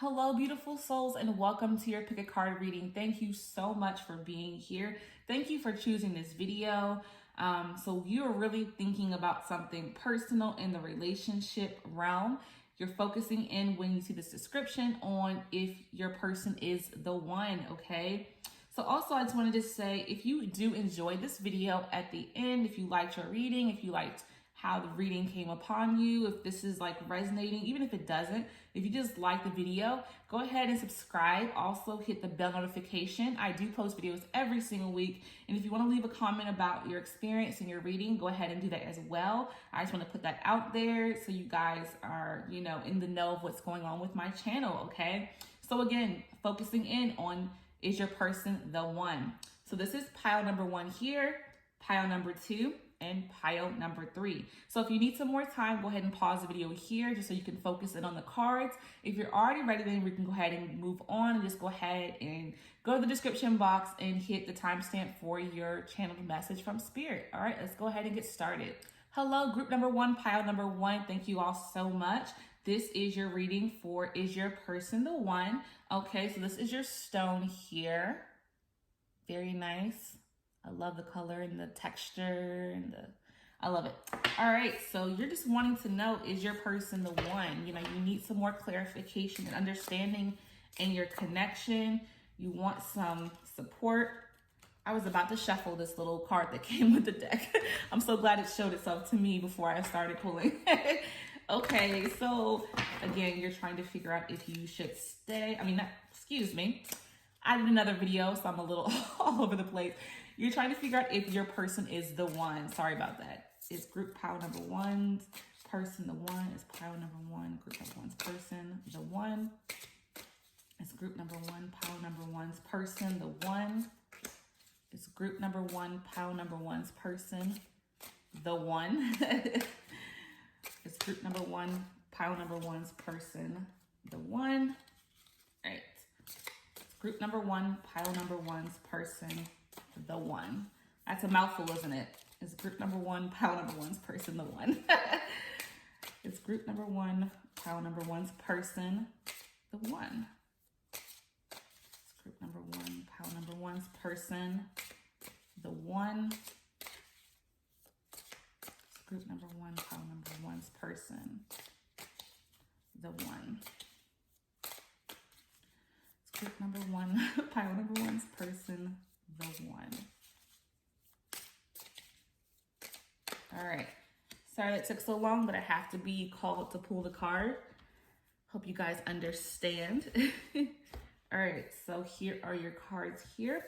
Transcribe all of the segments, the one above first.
Hello, beautiful souls, and welcome to your pick a card reading. Thank you so much for being here. Thank you for choosing this video. So you are really thinking about something personal in the relationship realm. You're focusing in when you see this description on if your person is the one, okay? So also I just wanted to say, if you do enjoy this video at the end, if you liked your reading, if you liked how the reading came upon you, if this is like resonating, even if it doesn't, if you just like the video, go ahead and subscribe. Also hit the bell notification. I do post videos every single week. And if you want to leave a comment about your experience in your reading, go ahead and do that as well. I just want to put that out there so you guys are, in the know of what's going on with my channel, okay? So again, focusing in on, is your person the one? So this is pile number 1 here, pile number 2, and pile number 3. So if you need some more time, go ahead and pause the video here just so you can focus in on the cards. If you're already ready, then we can go ahead and move on and just go ahead and go to the description box and hit the timestamp for your channeled message from Spirit. All right, let's go ahead and get started. Hello, group number 1, pile number 1. Thank you all so much. This is your reading for Is Your Person the One? Okay, so this is your stone here. Very nice. I love the color and the texture and I love it. All right, so you're just wanting to know, is your person the one? You need some more clarification and understanding in your connection. You want some support. I was about to shuffle this little card that came with the deck. I'm so glad it showed itself to me before I started pulling. Okay, so again, you're trying to figure out if you should stay. Excuse me. I did another video, so I'm a little all over the place. You're trying to figure out if your person is the one. Sorry about that. Is group pile number 1's person the one? Is pile number 1, group number 1's person the one? Is group number 1, pile number 1's person the one? Is group number 1, pile number 1's person the one? Is group number 1, pile number 1's person the one? All right. Group number 1, pile number 1's person the one. That's a mouthful, isn't it? Is group number 1, pile number 1's person the one? Is group number 1, pile number 1's person the one? Is group number 1, pile number 1's person the one? Is group number 1, pile number 1's person the one? Group number 1, pile number 1's person, the one. All right. Sorry that took so long, but I have to be called to pull the card. Hope you guys understand. All right, so here are your cards here.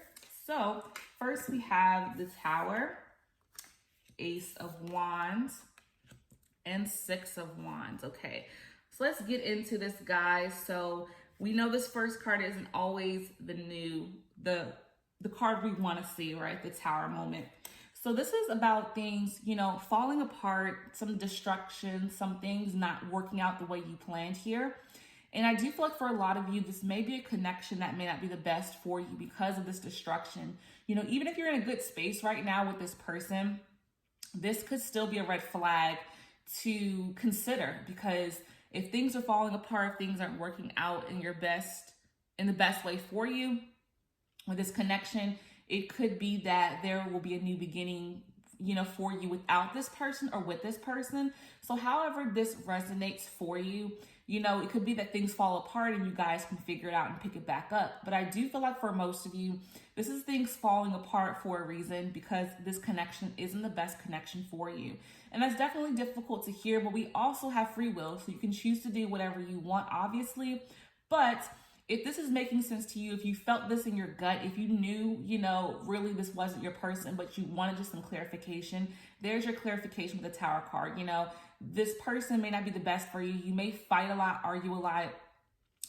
So first we have the Tower, Ace of Wands, and Six of Wands. Okay, so let's get into this, guys. So we know this first card isn't always the card we want to see, right? The Tower moment. So this is about things, falling apart, some destruction, some things not working out the way you planned here. And I do feel like for a lot of you, this may be a connection that may not be the best for you because of this destruction. Even if you're in a good space right now with this person, this could still be a red flag to consider, because if things are falling apart, things aren't working out in the best way for you with this connection, it could be that there will be a new beginning, for you without this person or with this person. So however this resonates for you, it could be that things fall apart and you guys can figure it out and pick it back up. But I do feel like for most of you, this is things falling apart for a reason, because this connection isn't the best connection for you. And that's definitely difficult to hear, but we also have free will, so you can choose to do whatever you want, obviously. But if this is making sense to you, if you felt this in your gut, if you knew, really this wasn't your person, but you wanted just some clarification, there's your clarification with the Tower card. This person may not be the best for you. You may fight a lot, argue a lot.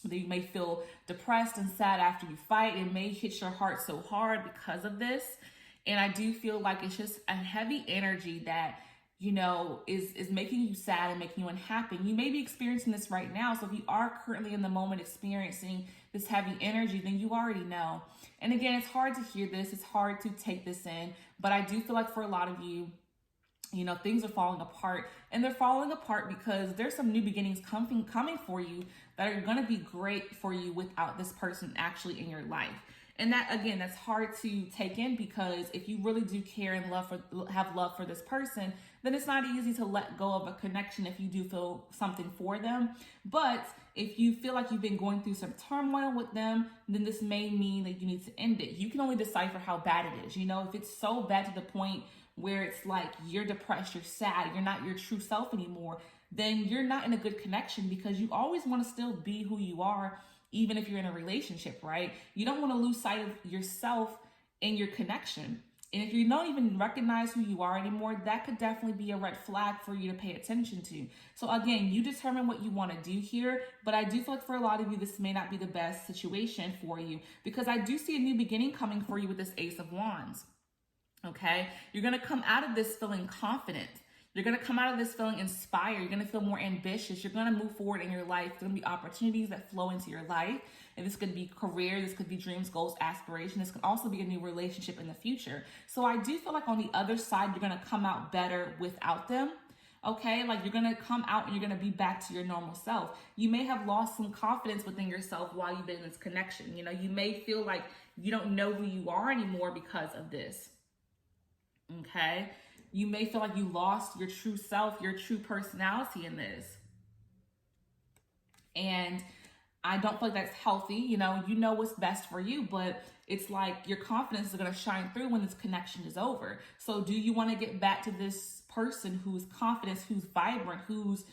You may feel depressed and sad after you fight. It may hit your heart so hard because of this. And I do feel like it's just a heavy energy that, is making you sad and making you unhappy. You may be experiencing this right now. So if you are currently in the moment experiencing this heavy energy, then you already know. And again, it's hard to hear this. It's hard to take this in. But I do feel like for a lot of you, You know, things are falling apart, and they're falling apart because there's some new beginnings coming for you that are going to be great for you without this person actually in your life. And that, again, that's hard to take in, because if you really do care and have love for this person, then it's not easy to let go of a connection if you do feel something for them. But if you feel like you've been going through some turmoil with them, then this may mean that you need to end it. You can only decipher how bad it is. You know, if it's so bad to the point where it's like you're depressed, you're sad, you're not your true self anymore, then you're not in a good connection, because you always want to still be who you are, even if you're in a relationship, right? You don't want to lose sight of yourself in your connection. And if you don't even recognize who you are anymore, that could definitely be a red flag for you to pay attention to. So again, you determine what you want to do here, but I do feel like for a lot of you, this may not be the best situation for you, because I do see a new beginning coming for you with this Ace of Wands. Okay? You're going to come out of this feeling confident. You're going to come out of this feeling inspired. You're going to feel more ambitious. You're going to move forward in your life. There's going to be opportunities that flow into your life. And this could be career. This could be dreams, goals, aspirations. This could also be a new relationship in the future. So I do feel like on the other side, you're going to come out better without them. Okay, like you're going to come out and you're going to be back to your normal self. You may have lost some confidence within yourself while you've been in this connection. You know, you may feel like you don't know who you are anymore because of this. Okay. You may feel like you lost your true self, your true personality in this. And I don't feel like that's healthy. You know what's best for you, but it's like your confidence is going to shine through when this connection is over. So do you want to get back to this person who's confident, who's vibrant, who's,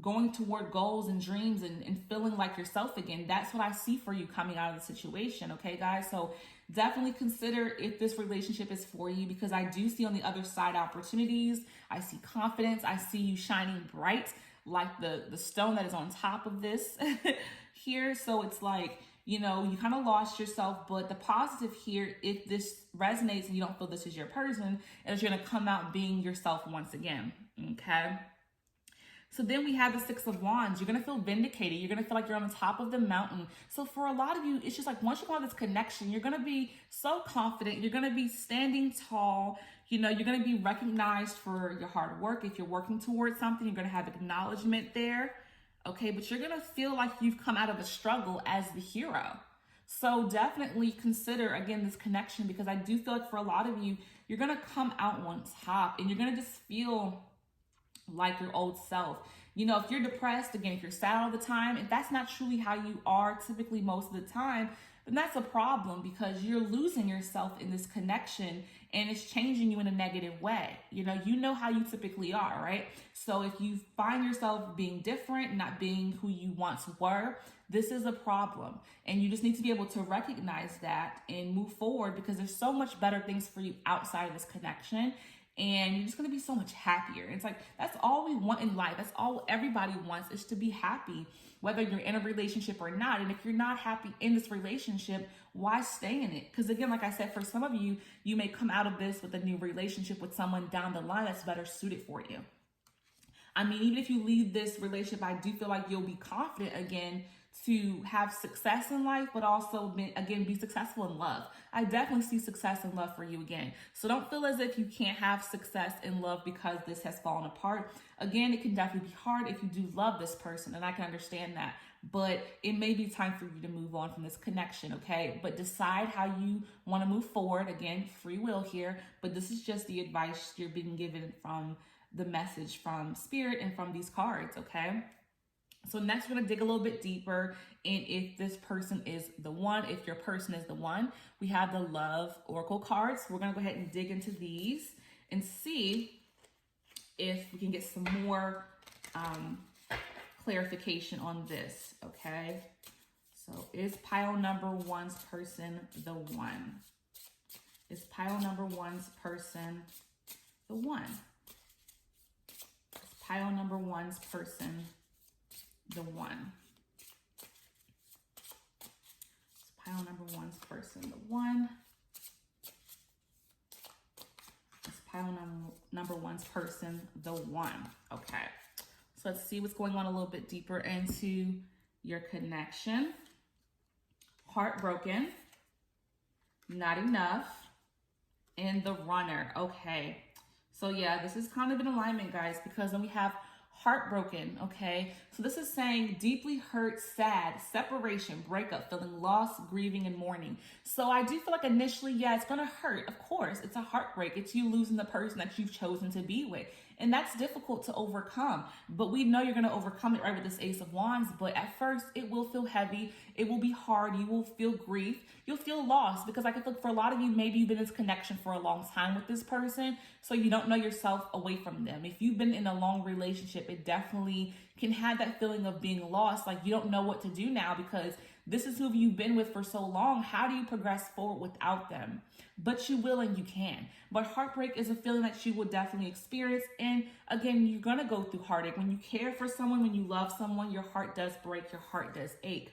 going toward goals and dreams and feeling like yourself again? That's what I see for you coming out of the situation. Okay, guys? So definitely consider if this relationship is for you, because I do see on the other side opportunities. I see confidence. I see you shining bright like the stone that is on top of this here. So it's like, you kind of lost yourself, but the positive here, if this resonates and you don't feel this is your person, is you're going to come out being yourself once again. Okay. So then we have the Six of Wands. You're going to feel vindicated. You're going to feel like you're on the top of the mountain. So for a lot of you, it's just like once you have this connection, you're going to be so confident. You're going to be standing tall. You're going to be recognized for your hard work. If you're working towards something, you're going to have acknowledgement there. Okay, but you're going to feel like you've come out of a struggle as the hero. So definitely consider, again, this connection, because I do feel like for a lot of you, you're going to come out on top and you're going to just feel like your old self. If you're depressed, again, if you're sad all the time, if that's not truly how you are typically most of the time, then that's a problem, because you're losing yourself in this connection and it's changing you in a negative way. You know how you typically are, right? So if you find yourself being different, not being who you once were, this is a problem. And you just need to be able to recognize that and move forward, because there's so much better things for you outside of this connection. And you're just going to be so much happier. It's like, that's all we want in life. That's all everybody wants, is to be happy, whether you're in a relationship or not. And if you're not happy in this relationship, why stay in it? Because again, like I said, for some of you, you may come out of this with a new relationship with someone down the line that's better suited for you. I mean, even if you leave this relationship, I do feel like you'll be confident again to have success in life, but also, again, be successful in love. I definitely see success in love for you again. So don't feel as if you can't have success in love because this has fallen apart. Again, it can definitely be hard if you do love this person, and I can understand that. But it may be time for you to move on from this connection, okay? But decide how you want to move forward. Again, free will here, but this is just the advice you're being given from the message from Spirit and from these cards, okay? So next, we're going to dig a little bit deeper in if this person is the one, if your person is the one. We have the Love Oracle cards. We're going to go ahead and dig into these and see if we can get some more clarification on this, okay? So is pile number one's person the one? Is pile number one's person the one? Is pile number one's person the one? Is pile number one's person the one? Is pile number one's person the one? Okay. So let's see what's going on a little bit deeper into your connection. Heartbroken, not enough, and the Runner. Okay. So yeah, this is kind of in alignment, guys, because then we have heartbroken, okay? So this is saying deeply hurt, sad, separation, breakup, feeling lost, grieving, and mourning. So I do feel like initially, yeah, it's gonna hurt. Of course, it's a heartbreak. It's you losing the person that you've chosen to be with. And that's difficult to overcome. But we know you're gonna overcome it, right, with this Ace of Wands. But at first, it will feel heavy. It will be hard. You will feel grief. You'll feel lost because I can look for a lot of you, maybe you've been in this connection for a long time with this person, so you don't know yourself away from them. If you've been in a long relationship, it definitely can have that feeling of being lost, like you don't know what to do now because this is who you've been with for so long. How do you progress forward without them? But you will and you can. But heartbreak is a feeling that you will definitely experience. And again, you're going to go through heartache. When you care for someone, when you love someone, your heart does break, your heart does ache.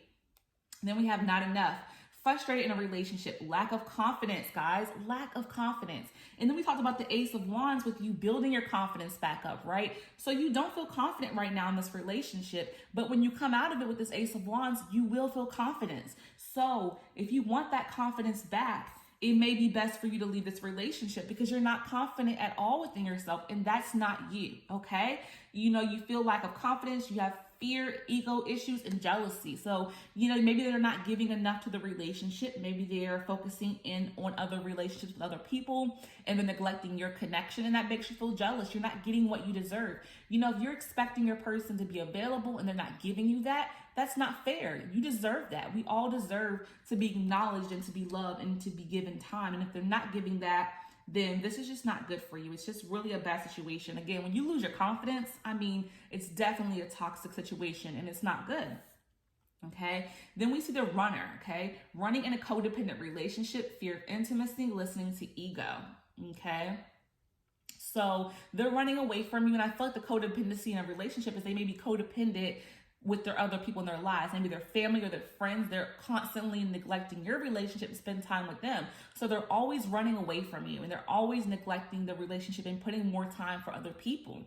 Then we have not enough. Frustrated in a relationship, lack of confidence, guys, lack of confidence. And then we talked about the Ace of Wands with you building your confidence back up, right? So you don't feel confident right now in this relationship, but when you come out of it with this Ace of Wands, you will feel confidence. So if you want that confidence back, it may be best for you to leave this relationship because you're not confident at all within yourself, and that's not you, okay? You know, you feel lack of confidence, you have fear, ego issues, and jealousy. So, you know, maybe they're not giving enough to the relationship. Maybe they're focusing in on other relationships with other people and then neglecting your connection, and that makes you feel jealous. You're not getting what you deserve. You know, if you're expecting your person to be available and they're not giving you that, that's not fair. You deserve that. We all deserve to be acknowledged and to be loved and to be given time. And if they're not giving that, then this is just not good for you. It's just really a bad situation. Again, when you lose your confidence, I mean, it's definitely a toxic situation and it's not good. Okay. Then we see the runner. Okay. Running in a codependent relationship, fear of intimacy, listening to ego. Okay. So they're running away from you. And I feel like the codependency in a relationship is they may be codependent with their other people in their lives, maybe their family or their friends. They're constantly neglecting your relationship to spend time with them. So they're always running away from you and they're always neglecting the relationship and putting more time for other people.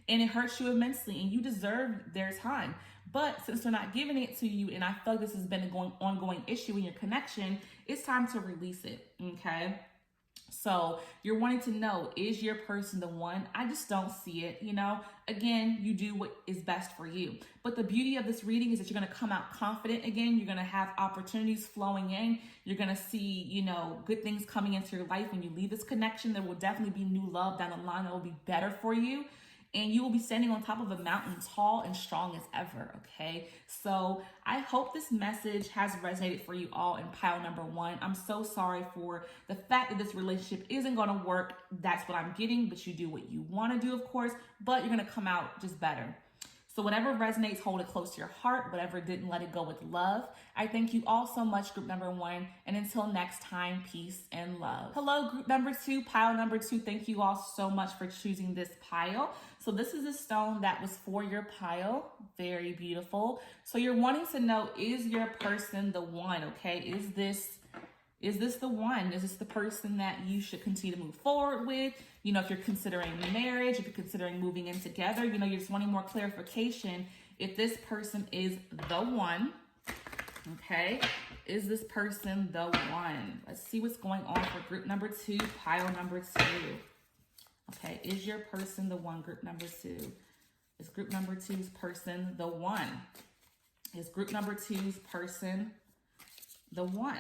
And it hurts you immensely and you deserve their time. But since they're not giving it to you, and I feel like this has been an ongoing issue in your connection, it's time to release it, okay? So you're wanting to know, is your person the one? I just don't see it, you know? Again, you do what is best for you. But the beauty of this reading is that you're going to come out confident again. You're going to have opportunities flowing in. You're going to see, you know, good things coming into your life. When you leave this connection, there will definitely be new love down the line that will be better for you. And you will be standing on top of a mountain tall and strong as ever, okay? So I hope this message has resonated for you all in pile number one. I'm so sorry for the fact that this relationship isn't going to work. That's what I'm getting, but you do what you want to do, of course, but you're going to come out just better. So whatever resonates, hold it close to your heart. Whatever didn't, let it go with love. I thank you all so much, group number one. And until next time, peace and love. Hello, group number two, pile number two. Thank you all so much for choosing this pile. So this is a stone that was for your pile. Very beautiful. So you're wanting to know, is your person the one, okay? Is this the one? Is this the person that you should continue to move forward with? You know, if you're considering marriage, if you're considering moving in together, you know, you're just wanting more clarification if this person is the one, okay? Is this person the one? Let's see what's going on for group number two, pile number two. Okay, is your person the one, group number two? Is group number two's person the one? Is group number two's person the one?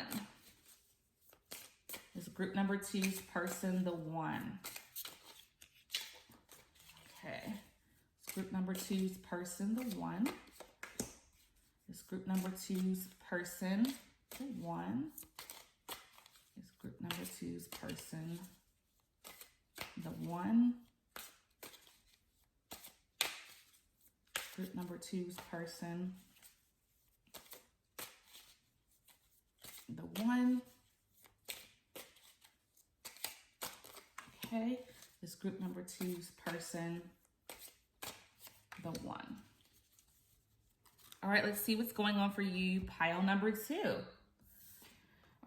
Is group number two's person the one? Okay. Is group number two's person the one? Is group number two's person the one? Is group number two's person the one? Group number two's person the one? Okay, is group number two's person the one? All right, let's see what's going on for you, pile number two.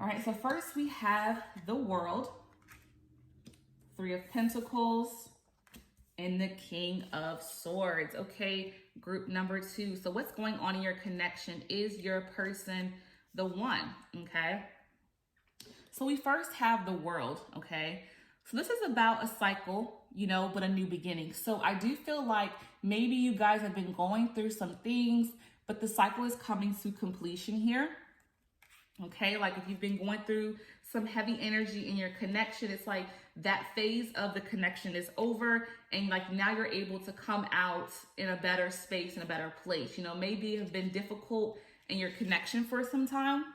All right, so first we have the World, Three of Pentacles, and the King of Swords. Okay, group number two. So what's going on in your connection? Is your person the one? Okay, so we first have the World, okay? So this is about a cycle, you know, but a new beginning. So I do feel like Maybe you guys have been going through some things, but the cycle is coming to completion here. Okay, like if you've been going through some heavy energy in your connection, it's like that phase of the connection is over, and like now you're able to come out in a better space, in a better place. You know, maybe it has been difficult in your connection for some time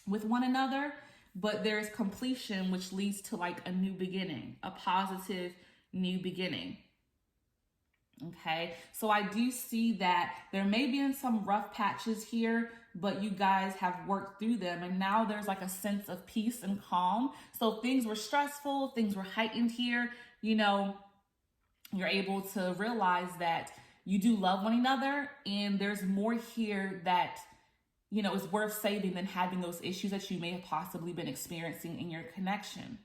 with one another, but there's completion, which leads to like a new beginning, a positive new beginning. Okay, so I do see that there may be some rough patches here, but you guys have worked through them, and now there's like a sense of peace and calm. So if things were stressful, things were heightened here, you know, you're able to realize that you do love one another, and there's more here that, you know, is worth saving than having those issues that you may have possibly been experiencing in your connection.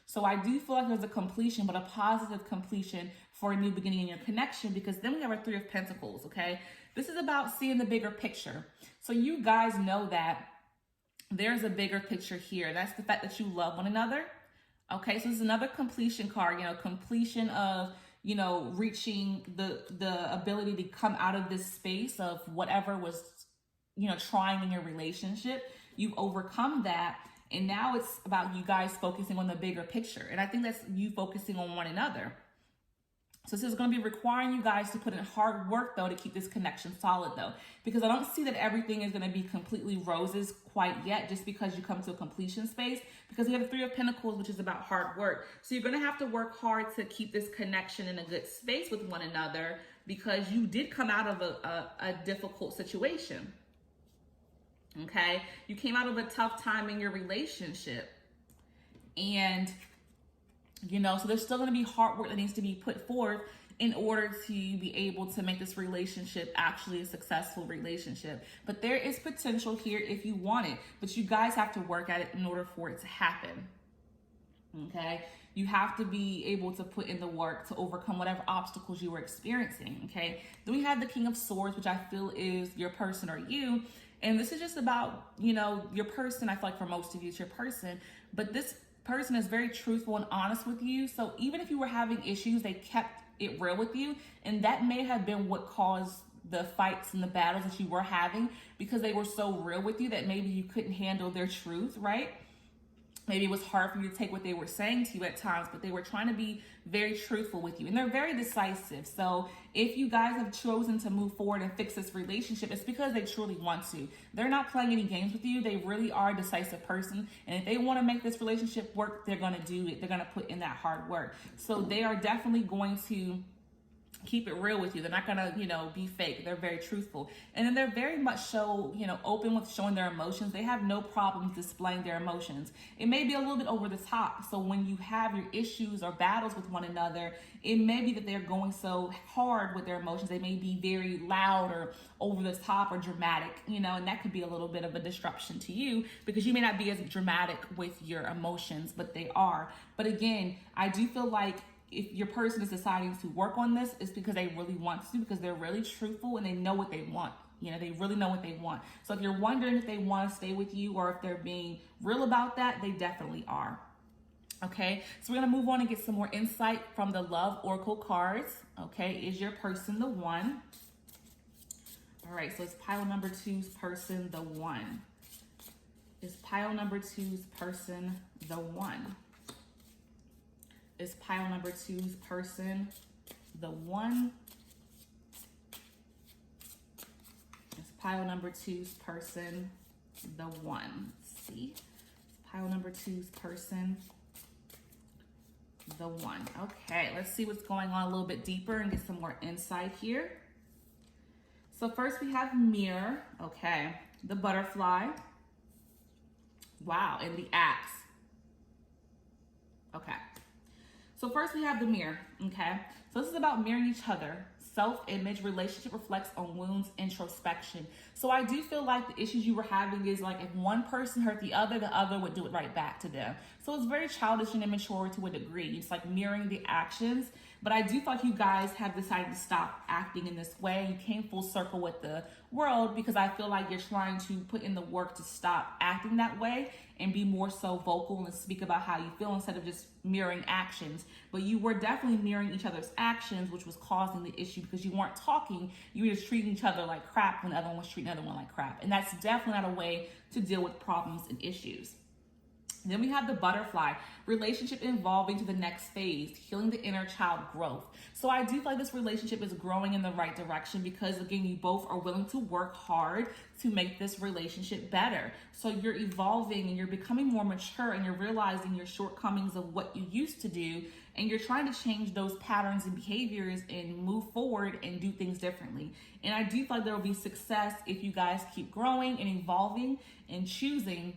So I do feel like there's a completion, but a positive completion for a new beginning in your connection, because then we have our Three of Pentacles, okay? This is about seeing the bigger picture. So you guys know that there's a bigger picture here. That's the fact that you love one another, okay? So this is another completion card, you know, completion of, you know, reaching the ability to come out of this space of whatever was, you know, trying in your relationship. You've overcome that. And now it's about you guys focusing on the bigger picture. And I think that's you focusing on one another. So this is going to be requiring you guys to put in hard work, though, to keep this connection solid, though. Because I don't see that everything is going to be completely roses quite yet, just because you come to a completion space. Because we have the Three of Pentacles, which is about hard work. So you're going to have to work hard to keep this connection in a good space with one another, because you did come out of a difficult situation. Okay, you came out of a tough time in your relationship, and you know, so there's still going to be hard work that needs to be put forth in order to be able to make this relationship actually a successful relationship. But there is potential here if you want it, but you guys have to work at it in order for it to happen. Okay, you have to be able to put in the work to overcome whatever obstacles you were experiencing. Okay, then we have the King of Swords, which I feel is your person or you. And this is just about, you know, your person. I feel like for most of you, it's your person. But this person is very truthful and honest with you. So even if you were having issues, they kept it real with you. And that may have been what caused the fights and the battles that you were having, because they were so real with you that maybe you couldn't handle their truth, right? Maybe it was hard for you to take what they were saying to you at times, but they were trying to be very truthful with you. And they're very decisive. So if you guys have chosen to move forward and fix this relationship, it's because they truly want to. They're not playing any games with you. They really are a decisive person. And if they want to make this relationship work, they're going to do it. They're going to put in that hard work. So they are definitely going to keep it real with you. They're not gonna, you know, be fake. They're very truthful. And then they're very much so, you know, open with showing their emotions. They have no problems displaying their emotions. It may be a little bit over the top. So when you have your issues or battles with one another, it may be that they're going so hard with their emotions. They may be very loud or over the top or dramatic, you know, and that could be a little bit of a disruption to you, because you may not be as dramatic with your emotions, but they are. But again, I do feel like if your person is deciding to work on this, it's because they really want to, because they're really truthful and they know what they want. You know, they really know what they want. So if you're wondering if they want to stay with you or if they're being real about that, they definitely are. Okay, so we're going to move on and get some more insight from the Love Oracle cards. Okay, is your person the one? All right, so it's pile number two's person the one? Is pile number two's person the one? Is pile number two's person the one? Is pile number two's person the one? Let's see. Is pile number two's person the one? Okay, let's see what's going on a little bit deeper and get some more insight here. So first we have Mirror. Okay, the Butterfly. Wow, and the Axe. Okay. So first we have the Mirror, okay? So this is about mirroring each other. Self-image, relationship reflects on wounds, introspection. So I do feel like the issues you were having is like if one person hurt the other would do it right back to them. So it's very childish and immature to a degree. It's like mirroring the actions. But I do feel like you guys have decided to stop acting in this way. You came full circle with the world because I feel like you're trying to put in the work to stop acting that way and be more so vocal and speak about how you feel instead of just mirroring actions. But you were definitely mirroring each other's actions, which was causing the issue because you weren't talking. You were just treating each other like crap when the other one was treating the other one like crap. And that's definitely not a way to deal with problems and issues. Then we have the butterfly, relationship evolving to the next phase, healing the inner child growth. So I do feel like this relationship is growing in the right direction because, again, you both are willing to work hard to make this relationship better. So you're evolving and you're becoming more mature and you're realizing your shortcomings of what you used to do, and you're trying to change those patterns and behaviors and move forward and do things differently. And I do feel like there will be success if you guys keep growing and evolving and choosing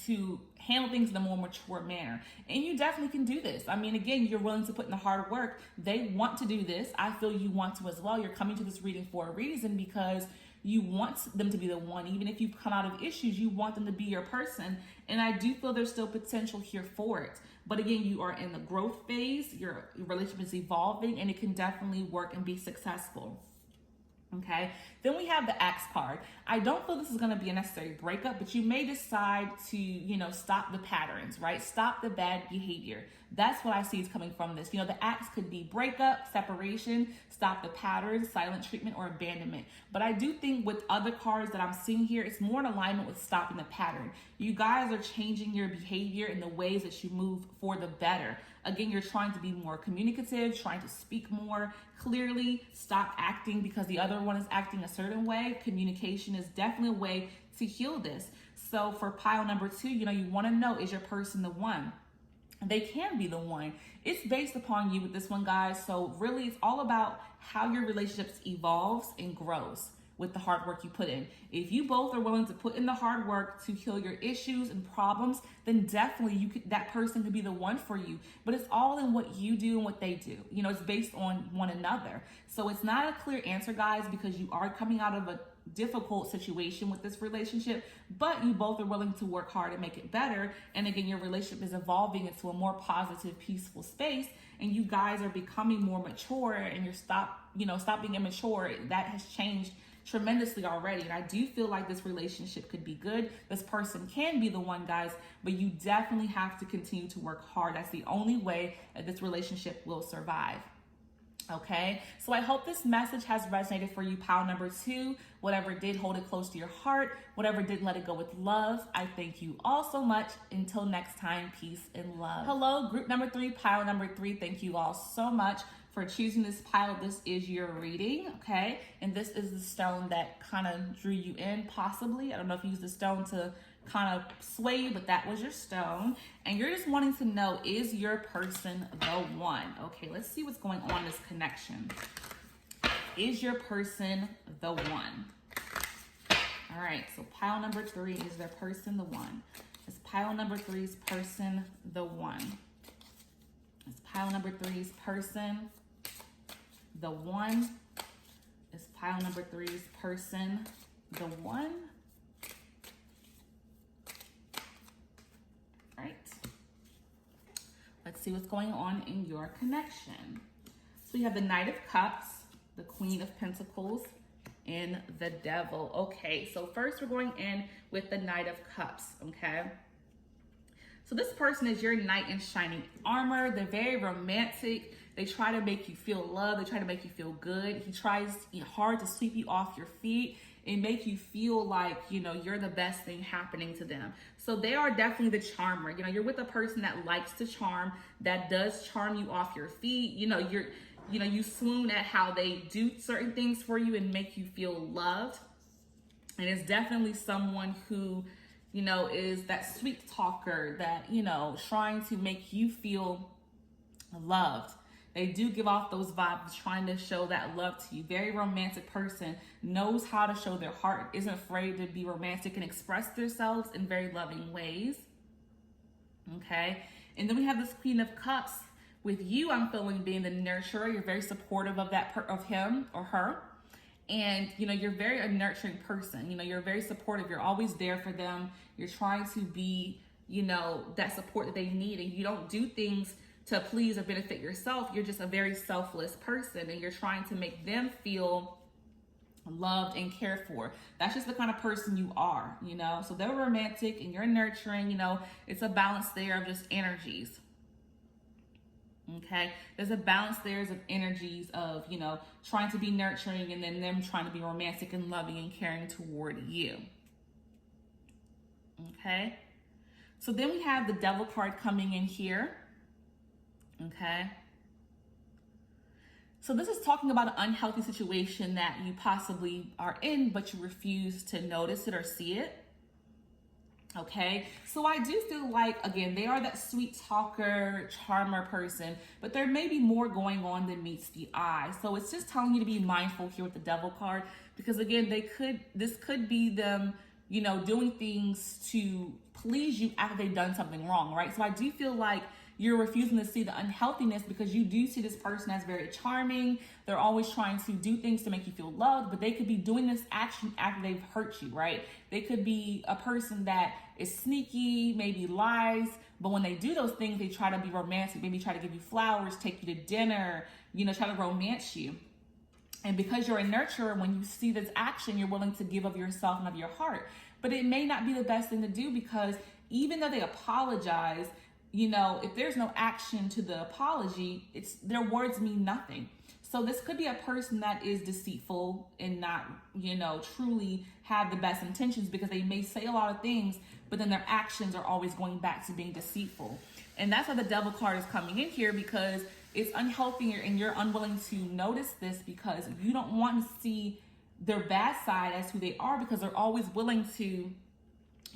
to handle things in a more mature manner. And you definitely can do this. I mean, again, you're willing to put in the hard work. They want to do this. I feel you want to as well. You're coming to this reading for a reason because you want them to be the one. Even if you've come out of issues, you want them to be your person. And I do feel there's still potential here for it. But again, you are in the growth phase. Your relationship is evolving and it can definitely work and be successful. Okay, then we have the Axe card. I don't feel this is going to be a necessary breakup, but you may decide to, stop the patterns, right? Stop the bad behavior. That's what I see is coming from this. The Axe could be breakup, separation, stop the patterns, silent treatment, or abandonment. But I do think with other cards that I'm seeing here, it's more in alignment with stopping the pattern. You guys are changing your behavior in the ways that you move for the better. Again, you're trying to be more communicative, trying to speak more clearly, stop acting because the other one is acting a certain way. Communication is definitely a way to heal this. So for pile number 2, you want to know, is your person the one? They can be the one. It's based upon you with this one, guys. So really, it's all about how your relationships evolves and grows with the hard work you put in. If you both are willing to put in the hard work to heal your issues and problems, then definitely that person could be the one for you. But it's all in what you do and what they do. It's based on one another. So it's not a clear answer, guys, because you are coming out of a difficult situation with this relationship, but you both are willing to work hard and make it better. And again, your relationship is evolving into a more positive, peaceful space, and you guys are becoming more mature, and stop being immature. That has changed tremendously already. And I do feel like this relationship could be good. This person can be the one, guys, but you definitely have to continue to work hard. That's the only way that this relationship will survive. Okay, so I hope this message has resonated for you, pile number 2. Whatever did, hold it close to your heart. Whatever didn't, let it go with love. I thank you all so much. Until next time, peace and love. Hello, group number 3, pile number 3. Thank you all so much for choosing this pile. This is your reading, okay? And this is the stone that kind of drew you in, possibly. I don't know if you used the stone to kind of sway you, but that was your stone. And you're just wanting to know, is your person the one? Okay, let's see what's going on in this connection. Is your person the one? All right, so pile number 3, is their person the one? Is pile number 3's person the one? Is pile number 3's person the one? Is pile number 3's person the one? Right. Let's see what's going on in your connection. So we have the Knight of Cups, the Queen of Pentacles, and the Devil. Okay, so first we're going in with the Knight of Cups, okay? So this person is your knight in shining armor. They're very romantic. They try to make you feel loved. They try to make you feel good. He tries hard to sweep you off your feet and make you feel like, you're the best thing happening to them. So they are definitely the charmer. You're with a person that likes to charm, that does charm you off your feet. You swoon at how they do certain things for you and make you feel loved. And it's definitely someone who, is that sweet talker that, trying to make you feel loved. They do give off those vibes, trying to show that love to you. Very romantic person, knows how to show their heart, isn't afraid to be romantic and express themselves in very loving ways. Okay, and then we have this Queen of Cups. With you, I'm feeling being the nurturer. You're very supportive of of him or her. And, you're very a nurturing person. You're very supportive. You're always there for them. You're trying to be, that support that they need. And you don't do things to please or benefit yourself. You're just a very selfless person, and you're trying to make them feel loved and cared for. That's just the kind of person you are, you know? So they're romantic and you're nurturing, you know, it's a balance there of just energies. Okay, there's a balance there of energies of, you know, trying to be nurturing and then them trying to be romantic and loving and caring toward you. Okay, so then we have the Devil card coming in here. Okay, so this is talking about an unhealthy situation that you possibly are in, but you refuse to notice it or see it. Okay, so I do feel like, again, they are that sweet talker, charmer person, but there may be more going on than meets the eye. So it's just telling you to be mindful here with the Devil card, because again, this could be them, you know, doing things to please you after they've done something wrong, right? So I do feel like you're refusing to see the unhealthiness because you do see this person as very charming. They're always trying to do things to make you feel loved, but they could be doing this action after they've hurt you, right? They could be a person that is sneaky, maybe lies, but when they do those things, they try to be romantic, maybe try to give you flowers, take you to dinner, you know, try to romance you. And because you're a nurturer, when you see this action, you're willing to give of yourself and of your heart. But it may not be the best thing to do, because even though they apologize, you know, if there's no action to the apology, their words mean nothing. So this could be a person that is deceitful and not, you know, truly have the best intentions, because they may say a lot of things, but then their actions are always going back to being deceitful. And that's why the Devil card is coming in here, because it's unhealthy and you're unwilling to notice this because you don't want to see their bad side as who they are, because they're always willing to,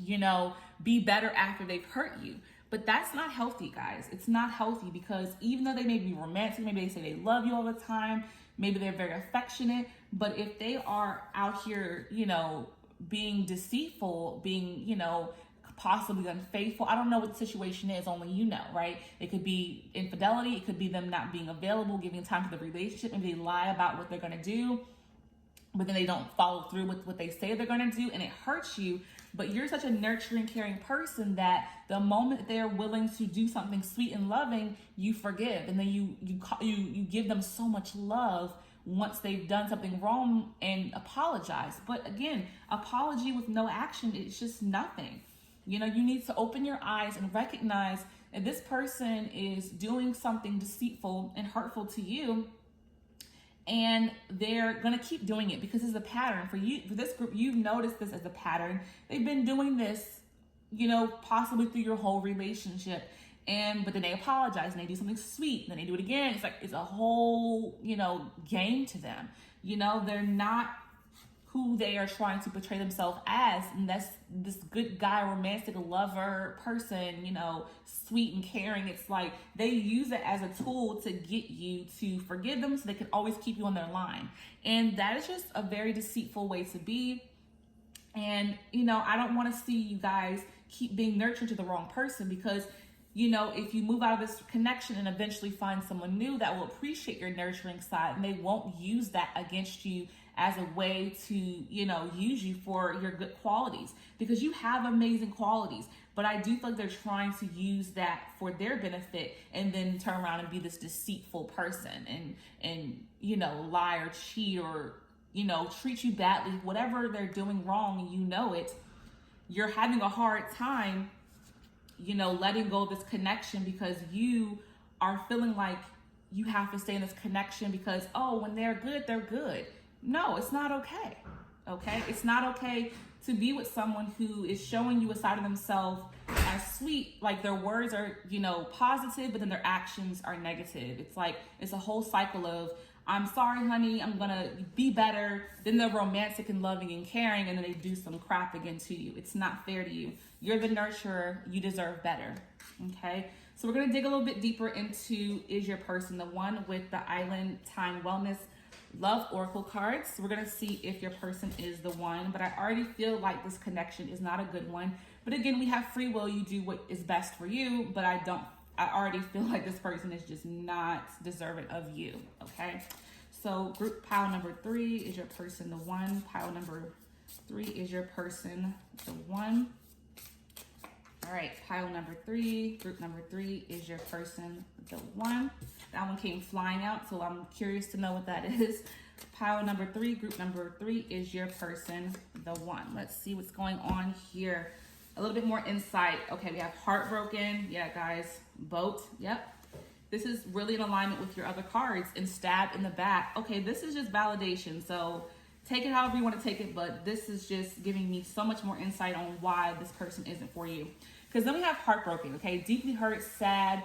you know, be better after they've hurt you. But that's not healthy, guys. It's not healthy, because even though they may be romantic, maybe they say they love you all the time, maybe they're very affectionate, but if they are out here, you know, being deceitful, being, you know, possibly unfaithful, I don't know what the situation is, only you know, right? It could be infidelity, it could be them not being available, giving time to the relationship, maybe they lie about what they're gonna do, but then they don't follow through with what they say they're gonna do, and it hurts you. But you're such a nurturing, caring person that the moment they're willing to do something sweet and loving, you forgive, and then you give them so much love once they've done something wrong and apologize. But again, apology with no action, it's just nothing. You know, you need to open your eyes and recognize if this person is doing something deceitful and hurtful to you, and they're going to keep doing it because it's a pattern for you. For this group, you've noticed this as a pattern. They've been doing this, you know, possibly through your whole relationship. But then they apologize and they do something sweet, and then they do it again. It's like, it's a whole, you know, game to them. You know, they're not who they are trying to portray themselves as, and that's this good guy, romantic lover person, you know, sweet and caring. It's like they use it as a tool to get you to forgive them so they can always keep you on their line. And that is just a very deceitful way to be. And, you know, I don't want to see you guys keep being nurtured to the wrong person, because, you know, if you move out of this connection and eventually find someone new that will appreciate your nurturing side, and they won't use that against you as a way to, you know, use you for your good qualities, because you have amazing qualities. But I do feel like they're trying to use that for their benefit, and then turn around and be this deceitful person and you know, lie or cheat or, you know, treat you badly. Whatever they're doing wrong and you know it, you're having a hard time, you know, letting go of this connection, because you are feeling like you have to stay in this connection because, oh, when they're good, they're good. No, it's not okay. Okay? It's not okay to be with someone who is showing you a side of themselves as sweet, like their words are, you know, positive, but then their actions are negative. It's like, it's a whole cycle of, I'm sorry, honey, I'm gonna be better. Then they're romantic and loving and caring, and then they do some crap again to you. It's not fair to you. You're the nurturer. You deserve better. Okay? So we're gonna dig a little bit deeper into, is your person the one, with the Island Time Wellness Love Oracle cards. We're going to see if your person is the one, but I already feel like this connection is not a good one. But again, we have free will. You do what is best for you, but I already feel like this person is just not deserving of you. Okay. So group pile number 3, is your person the one? Pile number 3, is your person the one? All right, pile number 3, group number 3 is your person, the one. That one came flying out, so I'm curious to know what that is. Pile number 3, group number 3 is your person, the one. Let's see what's going on here. A little bit more insight. Okay, we have heartbroken. Yeah, guys, boat. Yep. This is really in alignment with your other cards, and stabbed in the back. Okay, this is just validation. So take it however you want to take it, but this is just giving me so much more insight on why this person isn't for you. Because then we have heartbroken, okay? Deeply hurt, sad,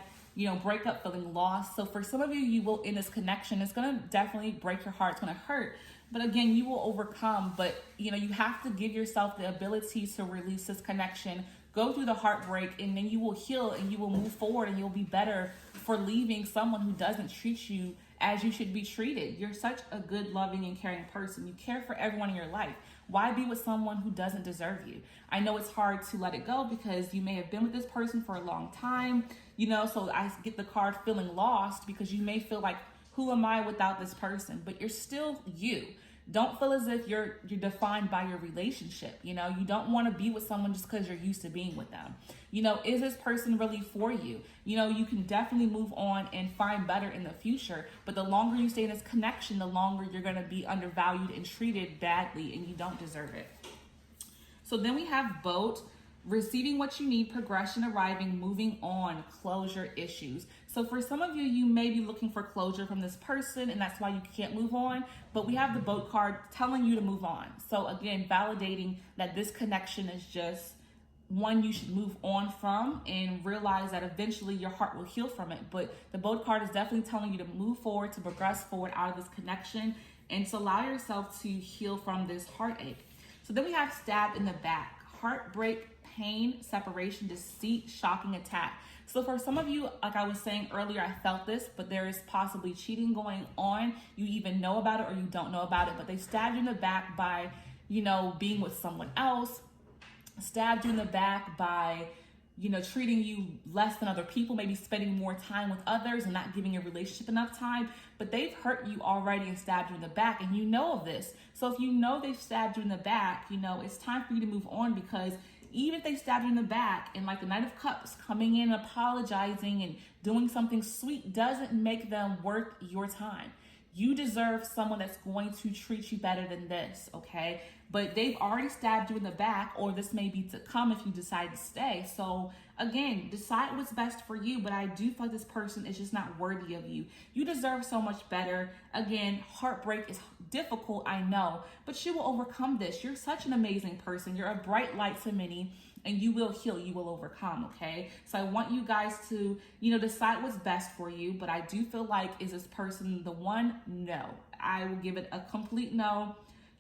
breakup, feeling lost. So for some of you, you will in this connection, it's going to definitely break your heart. It's going to hurt. But again, you will overcome. But, you have to give yourself the ability to release this connection, go through the heartbreak, and then you will heal and you will move forward and you'll be better for leaving someone who doesn't treat you as you should be treated. You're such a good, loving, and caring person. You care for everyone in your life. Why be with someone who doesn't deserve you? I know it's hard to let it go because you may have been with this person for a long time, so I get the card feeling lost because you may feel like, who am I without this person? But you're still you. Don't feel as if you're defined by your relationship. You don't want to be with someone just because you're used to being with them. Is this person really for you? You can definitely move on and find better in the future. But the longer you stay in this connection, the longer you're going to be undervalued and treated badly, and you don't deserve it. So then we have boat, receiving what you need, progression, arriving, moving on, closure issues. So for some of you, you may be looking for closure from this person, and that's why you can't move on. But we have the boat card telling you to move on. So again, validating that this connection is just one you should move on from and realize that eventually your heart will heal from it. But the boat card is definitely telling you to move forward, to progress forward out of this connection, and to allow yourself to heal from this heartache. So then we have stabbed in the back, heartbreak, pain, separation, deceit, shocking attack. So for some of you, like I was saying earlier, I felt this, but there is possibly cheating going on. You even know about it or you don't know about it, but they stabbed you in the back by, being with someone else, stabbed you in the back by, treating you less than other people, maybe spending more time with others and not giving your relationship enough time. But they've hurt you already and stabbed you in the back, and you know of this. So if you know they've stabbed you in the back, it's time for you to move on, because even if they stab you in the back and like the Knight of Cups coming in, apologizing and doing something sweet doesn't make them worth your time. You deserve someone that's going to treat you better than this, okay? But they've already stabbed you in the back, or this may be to come if you decide to stay. So again, decide what's best for you, but I do feel like this person is just not worthy of you. You deserve so much better. Again, heartbreak is difficult, I know, but you will overcome this. You're such an amazing person. You're a bright light to many, and you will heal, you will overcome, okay? So I want you guys to, decide what's best for you, but I do feel like, is this person the one? No. I will give it a complete no.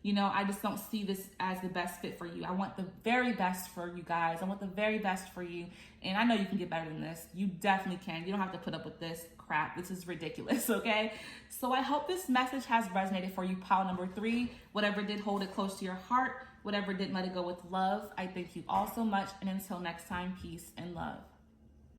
I just don't see this as the best fit for you. I want the very best for you guys. I want the very best for you. And I know you can get better than this. You definitely can. You don't have to put up with this crap. This is ridiculous, okay? So I hope this message has resonated for you, pile number 3. Whatever did, hold it close to your heart. Whatever didn't, let it go with love. I thank you all so much. And until next time, peace and love.